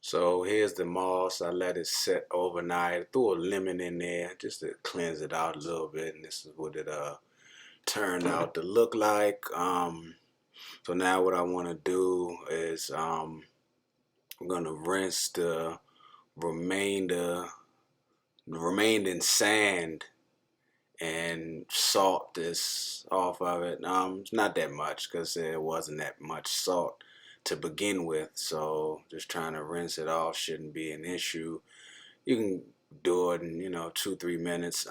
So here's the moss. I let it set overnight. I threw a lemon in there just to cleanse it out a little bit, and this is what it turned out to look like. So now what I want to do is I'm gonna rinse the remainder, the remaining sand and salt this off of it. It's not that much because there wasn't that much salt to begin with. So just trying to rinse it off shouldn't be an issue. You can do it in 2-3 minutes.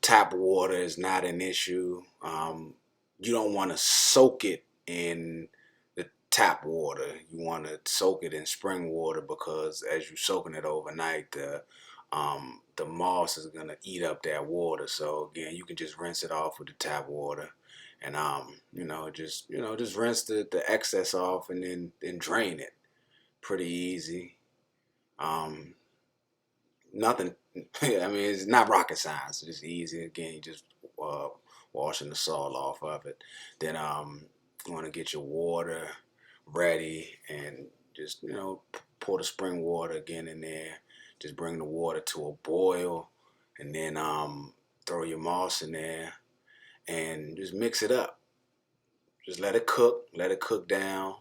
Tap water is not an issue. You don't want to soak it in the tap water. You want to soak it in spring water because as you're soaking it overnight, the moss is gonna eat up that water. So again, you can just rinse it off with the tap water, and just rinse the excess off and then drain it. Pretty easy. Um, Nothing. I mean, it's not rocket science. It's just easy. Again, you just uh, washing the salt off of it. Then you want to get your water ready and just pour the spring water again in there. Just bring the water to a boil, and then throw your moss in there and just mix it up. Just let it cook. Let it cook down.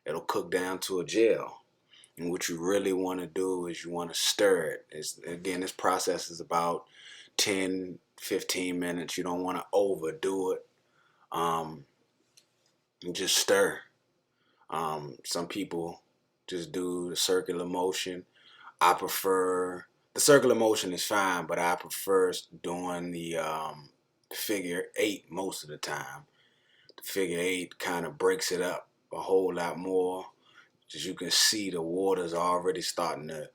It'll cook down to a gel. And what you really want to do is you want to stir it. Again, this process is about 10, 15 minutes. You don't want to overdo it. And just stir. Some people just do the circular motion. I prefer the circular motion is fine, but I prefer doing the figure eight most of the time. The figure eight kind of breaks it up a whole lot more. As you can see, the water's already starting to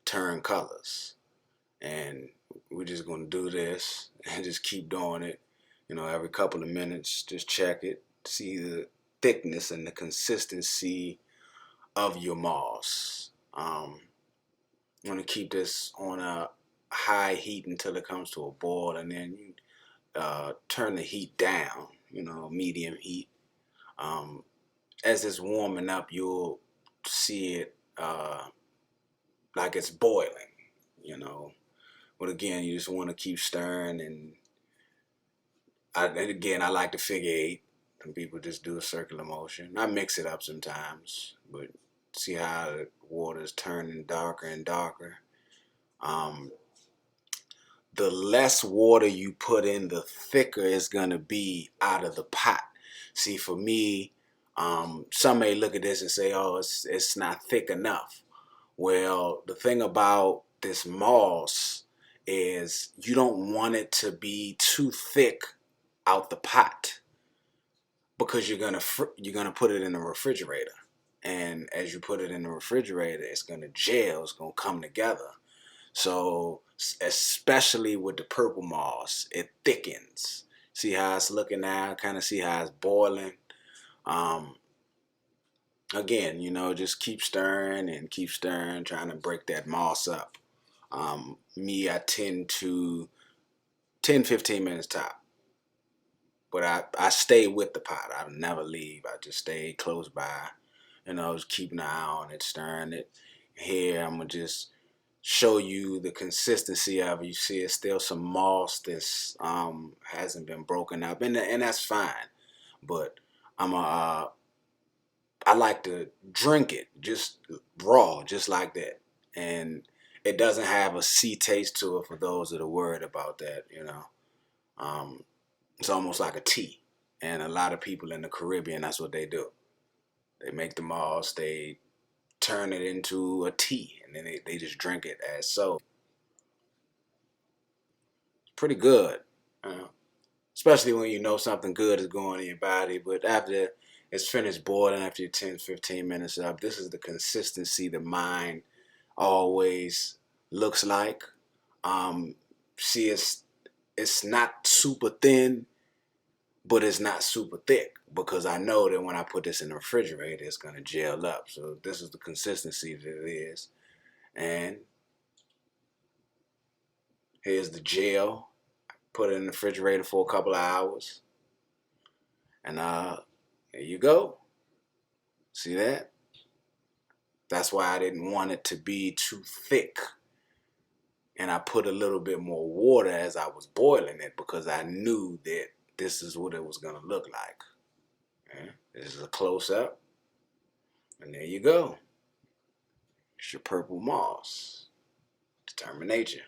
turn colors. And we're just going to do this and just keep doing it. Every couple of minutes, just check it, see the thickness and the consistency of your moss. You want to keep this on a high heat until it comes to a boil, and then you turn the heat down, medium heat. As it's warming up, you'll see it like it's boiling, you know. But again, you just want to keep stirring, and again, I like the figure eight. Some people just do a circular motion. I mix it up sometimes, but see how the water is turning darker and darker. Um, the less water you put in, the thicker it's gonna be out of the pot. See, for me, some may look at this and say, "Oh, it's not thick enough." Well, the thing about this moss is you don't want it to be too thick out the pot because you're gonna put it in the refrigerator, and as you put it in the refrigerator, it's gonna gel, it's gonna come together. So especially with the purple moss, it thickens. See how it's looking now? Kind of see how it's boiling. Um, Again, just keep stirring and keep stirring, trying to break that moss up. I tend to 10, 15 minutes top. But I stay with the pot. I never leave. I just stay close by. Just keeping an eye on it, stirring it. Here, I'm going to just show you the consistency of it. You see it's still some moss that's hasn't been broken up. And that's fine. But I'm a, I like to drink it just raw, just like that. And it doesn't have a sea taste to it for those that are worried about that. Um, it's almost like a tea. And a lot of people in the Caribbean, that's what they do. They make the moss, they turn it into a tea, and then they just drink it as so. It's pretty good, uh, especially when you know something good is going in your body. But after it's finished boiling, after your 10, 15 minutes up, this is the consistency the mind always looks like. Um, See, it's not super thin, but it's not super thick because I know that when I put this in the refrigerator, it's gonna gel up. So this is the consistency that it is. And here's the gel. Put it in the refrigerator for a couple of hours, and there you go. See that? That's why I didn't want it to be too thick. And I put a little bit more water as I was boiling it because I knew that this is what it was going to look like. Okay? This is a close-up. And there you go. It's your purple moss. Determinature.